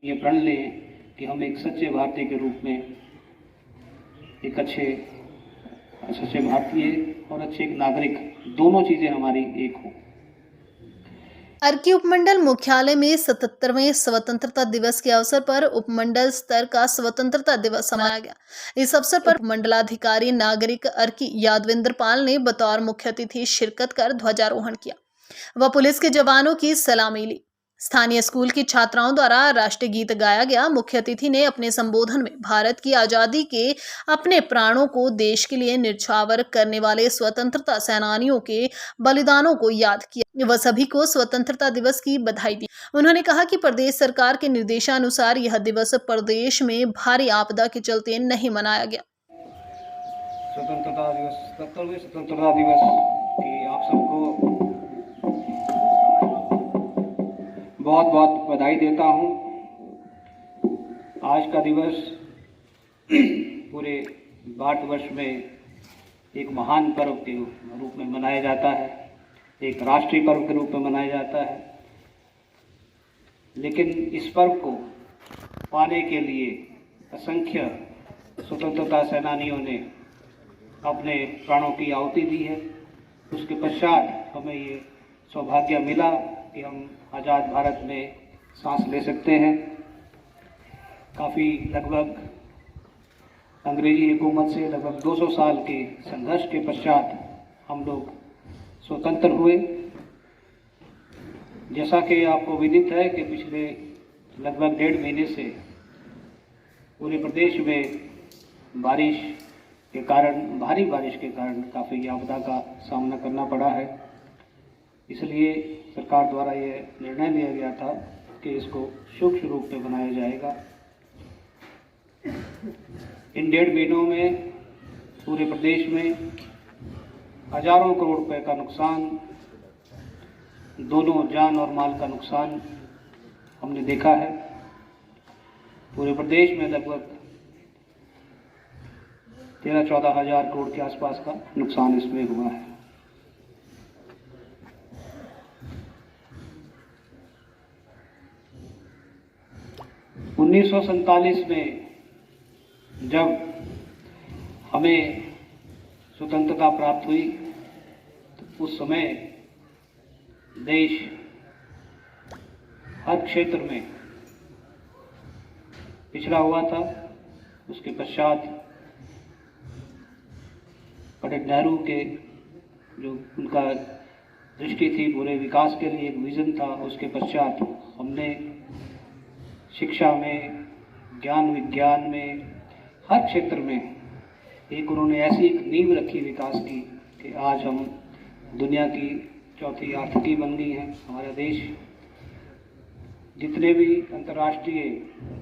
ये प्रण लें कि हम एक सच्चे भारतीय के रूप में एक अच्छे भारतीय और अच्छे एक नागरिक, दोनों चीज़ें हमारी एक हो। अर्की उपमंडल मुख्यालय में 77वें स्वतंत्रता दिवस के अवसर पर उपमंडल स्तर का स्वतंत्रता दिवस मनाया गया। इस अवसर पर मंडलाधिकारी नागरिक अर्की यादविंद्र पाल ने बतौर मुख्य अतिथि शिरकत कर ध्वजारोहण किया व पुलिस के जवानों की सलामी ली। स्थानीय स्कूल की छात्राओं द्वारा राष्ट्रीय गीत गाया गया। मुख्य अतिथि ने अपने संबोधन में भारत की आजादी के अपने प्राणों को देश के लिए न्यौछावर करने वाले स्वतंत्रता सेनानियों के बलिदानों को याद किया। वह सभी को स्वतंत्रता दिवस की बधाई दी। उन्होंने कहा कि प्रदेश सरकार के निर्देशानुसार यह दिवस प्रदेश में भारी आपदा के चलते नहीं मनाया गया। स्वतंत्रता दिवस, 77वें स्वतंत्रता दिवस की आप सबको बहुत बहुत बधाई देता हूँ। आज का दिवस पूरे भारतवर्ष में एक महान पर्व के रूप में मनाया जाता है, एक राष्ट्रीय पर्व के रूप में मनाया जाता है। लेकिन इस पर्व को पाने के लिए असंख्य स्वतंत्रता सेनानियों ने अपने प्राणों की आहुति दी है। उसके पश्चात हमें ये सौभाग्य मिला कि हम आज़ाद भारत में सांस ले सकते हैं। काफ़ी लगभग अंग्रेजी हुकूमत से लगभग 200 साल के संघर्ष के पश्चात हम लोग स्वतंत्र हुए। जैसा कि आपको विदित है कि पिछले लगभग 1.5 महीने से पूरे प्रदेश में भारी बारिश के कारण काफ़ी आपदा का सामना करना पड़ा है। इसलिए सरकार द्वारा ये निर्णय लिया गया था कि इसको सूक्ष्म रूप में बनाया जाएगा। इन 1.5 महीनों में पूरे प्रदेश में हजारों करोड़ रुपए का नुकसान, दोनों जान और माल का नुकसान हमने देखा है। पूरे प्रदेश में लगभग 13-14 हज़ार करोड़ के आसपास का नुकसान इसमें हुआ है। उन्नीस 1947 में जब हमें स्वतंत्रता प्राप्त हुई तो उस समय देश हर क्षेत्र में पिछड़ा हुआ था। उसके पश्चात पंडित नेहरू के जो उनका दृष्टि थी पूरे विकास के लिए, एक विज़न था, उसके पश्चात हमने शिक्षा में, ज्ञान विज्ञान में, हर क्षेत्र में उन्होंने ऐसी एक नींव रखी विकास की कि आज हम दुनिया की चौथी आर्थिकी बन गई हैं। हमारा देश जितने भी अंतर्राष्ट्रीय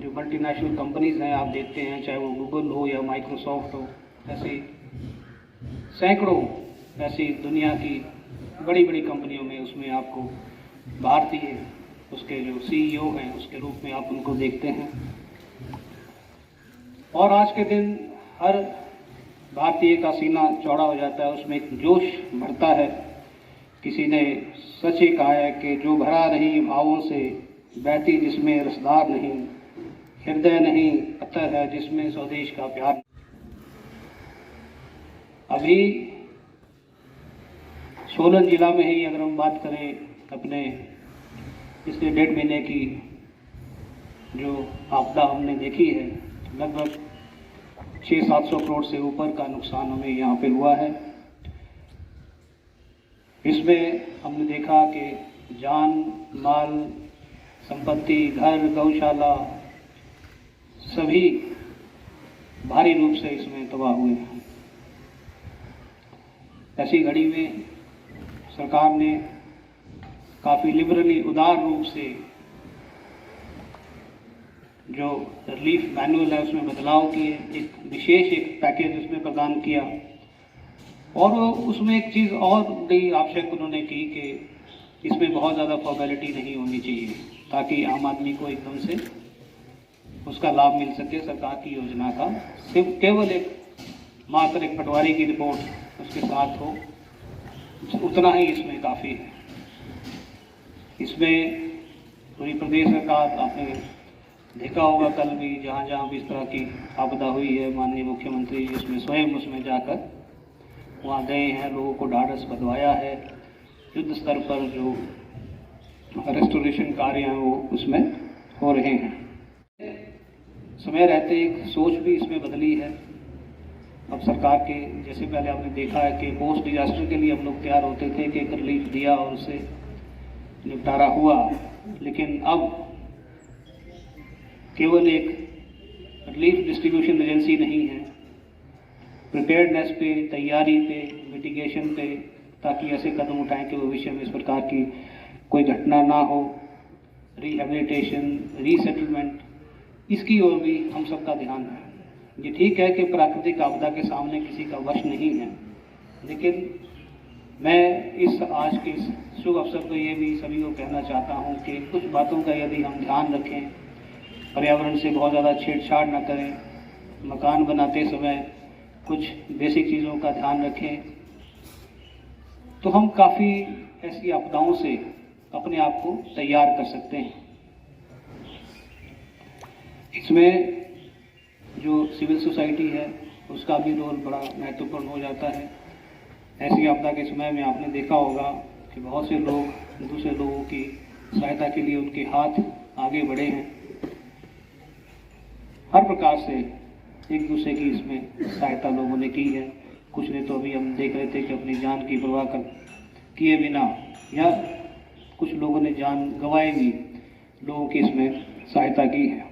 जो मल्टीनेशनल कंपनीज़ हैं, आप देखते हैं, चाहे वो गूगल हो या माइक्रोसॉफ्ट हो, ऐसी सैकड़ों ऐसी दुनिया की बड़ी बड़ी कंपनियों में उसमें आपको भारतीय उसके जो CEO हैं उसके रूप में आप उनको देखते हैं। और आज के दिन हर भारतीय का सीना चौड़ा हो जाता है, उसमें एक जोश बढ़ता है। किसी ने सच ही कहा है कि जो भरा नहीं भावों से, बहती जिसमें रसदार नहीं, हृदय नहीं पत्थर है जिसमें स्वदेश का प्यार। अभी सोलन जिला में ही अगर हम बात करें अपने पिछले 1.5 महीने की जो आपदा हमने देखी है, लगभग 600-700 करोड़ से ऊपर का नुकसान हमें यहाँ पे हुआ है। इसमें हमने देखा कि जान माल, संपत्ति, घर, गौशाला सभी भारी रूप से इसमें तबाह हुए हैं। ऐसी घड़ी में सरकार ने काफ़ी लिबरली, उदार रूप से जो रिलीफ मैनुअल है उसमें बदलाव किए, एक विशेष पैकेज उसमें प्रदान किया। और उसमें एक चीज़ और बड़ी आवश्यक उन्होंने की कि इसमें बहुत ज़्यादा फॉर्मेलिटी नहीं होनी चाहिए, ताकि आम आदमी को एकदम से उसका लाभ मिल सके सरकार की योजना का। सिर्फ केवल मात्र एक पटवारी की रिपोर्ट उसके साथ हो, उतना ही इसमें काफ़ी है। इसमें पूरी प्रदेश सरकार अपने देखा होगा कल भी जहाँ जहाँ भी इस तरह की आपदा हुई है, माननीय मुख्यमंत्री इसमें स्वयं उसमें जाकर वहाँ गए हैं, लोगों को ढाढ़स बंधवाया है। युद्ध स्तर पर जो रेस्टोरेशन कार्य हैं वो उसमें हो रहे हैं। समय रहते एक सोच भी इसमें बदली है। अब सरकार के जैसे पहले आपने देखा है कि पोस्ट डिजास्टर के लिए हम लोग तैयार होते थे कि एक रिलीफ दिया और उससे निपटारा हुआ, लेकिन अब केवल एक रिलीफ डिस्ट्रीब्यूशन एजेंसी नहीं है, प्रिपेयर्डनेस पे, तैयारी पे, मिटिगेशन पे, ताकि ऐसे कदम उठाएं कि भविष्य में इस प्रकार की कोई घटना ना हो, रिहेबिलिटेशन, रीसेटलमेंट, इसकी ओर भी हम सबका ध्यान है। ये ठीक है कि प्राकृतिक आपदा के सामने किसी का वश नहीं है, लेकिन मैं इस आज के इस शुभ अवसर पर ये भी सभी को कहना चाहता हूँ कि कुछ बातों का यदि हम ध्यान रखें, पर्यावरण से बहुत ज़्यादा छेड़छाड़ न करें, मकान बनाते समय कुछ बेसिक चीज़ों का ध्यान रखें, तो हम काफ़ी ऐसी आपदाओं से अपने आप को तैयार कर सकते हैं। इसमें जो सिविल सोसाइटी है उसका भी रोल बड़ा महत्वपूर्ण हो जाता है। ऐसी आपदा के समय में आपने देखा होगा कि बहुत से लोग दूसरे लोगों की सहायता के लिए उनके हाथ आगे बढ़े हैं। हर प्रकार से एक दूसरे की इसमें सहायता लोगों ने की है। कुछ ने तो अभी हम देख रहे थे कि अपनी जान की परवाह किए बिना, या कुछ लोगों ने जान गंवाए भी, लोगों की इसमें सहायता की है।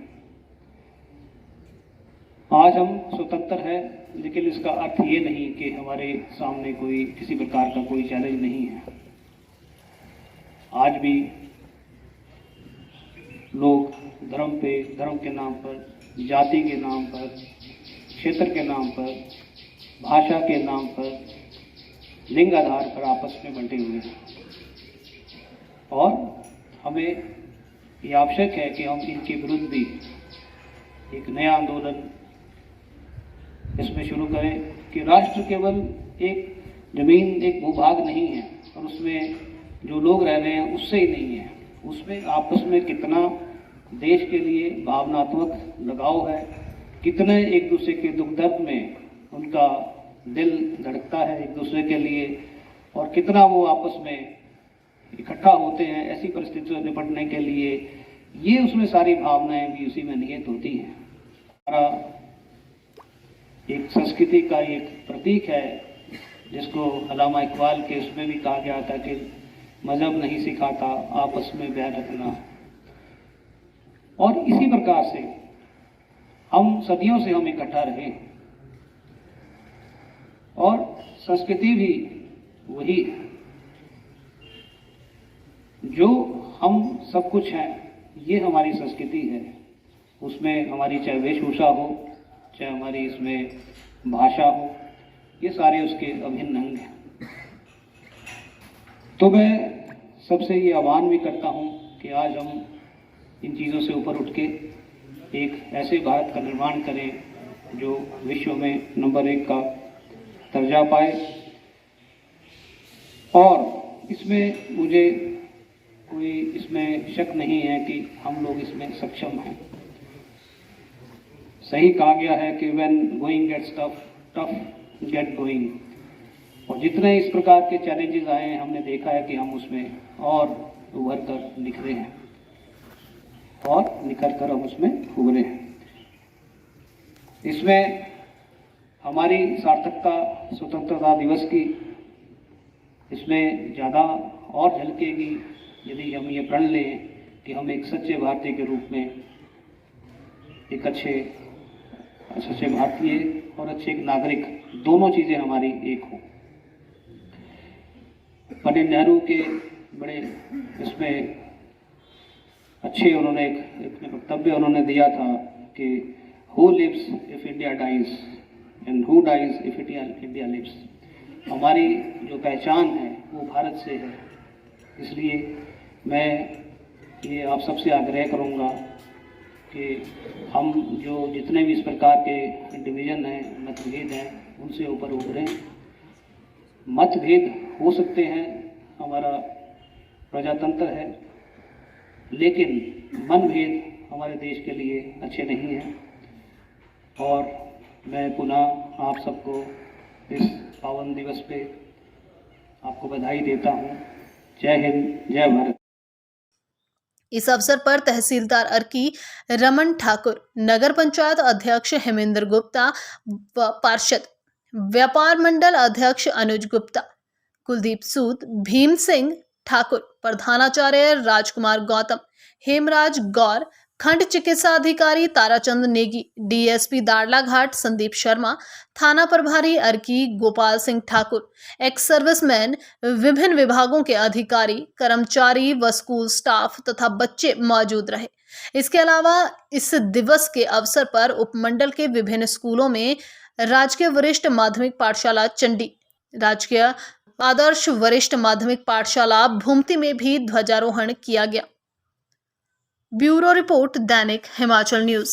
आज हम स्वतंत्र हैं, लेकिन इसका अर्थ ये नहीं कि हमारे सामने कोई किसी प्रकार का कोई चैलेंज नहीं है। आज भी लोग धर्म के नाम पर, जाति के नाम पर, क्षेत्र के नाम पर, भाषा के नाम पर, लिंग आधार पर आपस में बंटे हुए हैं। और हमें ये आवश्यक है कि हम इनके विरुद्ध भी एक नया आंदोलन इसमें शुरू करें कि राष्ट्र केवल एक जमीन, एक भूभाग नहीं है, और उसमें जो लोग रह रहे हैं उससे ही नहीं है, उसमें आपस में कितना देश के लिए भावनात्मक लगाव है, कितने एक दूसरे के दुख दर्द में उनका दिल धड़कता है एक दूसरे के लिए, और कितना वो आपस में इकट्ठा होते हैं ऐसी परिस्थितियों से निपटने के लिए। ये उसमें सारी भावनाएं भी उसी में निहित होती हैं। हमारा एक संस्कृति का एक प्रतीक है, जिसको अल्लामा इकबाल के उसमें भी कहा गया था कि मजहब नहीं सिखाता आपस में बैर रखना। और इसी प्रकार से हम सदियों से हम इकट्ठा रहे, और संस्कृति भी वही है। जो हम सब कुछ हैं, ये हमारी संस्कृति है। उसमें हमारी चाहे वेशभूषा हो, चाहे हमारी इसमें भाषा हो, ये सारे उसके अभिन्न अंग हैं। तो मैं सबसे ये आह्वान भी करता हूँ कि आज हम इन चीज़ों से ऊपर उठ के एक ऐसे भारत का निर्माण करें जो विश्व में नंबर 1 का दर्जा पाए। और इसमें मुझे कोई इसमें शक नहीं है कि हम लोग इसमें सक्षम हैं। सही कहा गया है कि when going gets tough, tough get going. और जितने इस प्रकार के चैलेंजेस आए हैं, हमने देखा है कि हम उसमें और उभर कर निखरे हैं, और निखर कर हम उसमें उभरे हैं। इसमें हमारी सार्थकता स्वतंत्रता दिवस की इसमें ज़्यादा और झलकेगी यदि हम ये प्रण लें कि हम एक सच्चे भारतीय के रूप में एक अच्छे भारतीय और अच्छे एक नागरिक, दोनों चीज़ें हमारी एक हो। पंडित नेहरू के बड़े इसमें अच्छे उन्होंने एक वक्तव्य उन्होंने दिया था कि who lives if India dies and who dies if India lives. हमारी जो पहचान है वो भारत से है। इसलिए मैं ये आप सबसे आग्रह करूँगा कि हम जो जितने भी इस प्रकार के डिवीज़न हैं, मतभेद हैं, उनसे ऊपर उभरें। मतभेद हो सकते हैं, हमारा प्रजातंत्र है, लेकिन मनभेद हमारे देश के लिए अच्छे नहीं हैं। और मैं पुनः आप सबको इस पावन दिवस पे आपको बधाई देता हूँ। जय हिंद, जय भारत। इस अवसर पर तहसीलदार अर्की रमन ठाकुर, नगर पंचायत अध्यक्ष हेमेंद्र गुप्ता व पार्षद व्यापार मंडल अध्यक्ष अनुज गुप्ता, कुलदीप सूद, भीम सिंह ठाकुर, प्रधानाचार्य राजकुमार गौतम, हेमराज गौर, खंड चिकित्सा अधिकारी ताराचंद नेगी, डीएसपी दाड़लाघाट संदीप शर्मा, थाना प्रभारी अर्की गोपाल सिंह ठाकुर, एक्स सर्विसमैन, विभिन्न विभागों के अधिकारी, कर्मचारी व स्कूल स्टाफ तथा बच्चे मौजूद रहे। इसके अलावा इस दिवस के अवसर पर उपमंडल के विभिन्न स्कूलों में राजकीय वरिष्ठ माध्यमिक पाठशाला चंडी, राजकीय आदर्श वरिष्ठ माध्यमिक पाठशाला भूमती में भी ध्वजारोहण किया गया। ब्यूरो रिपोर्ट, दैनिक हिमाचल न्यूज।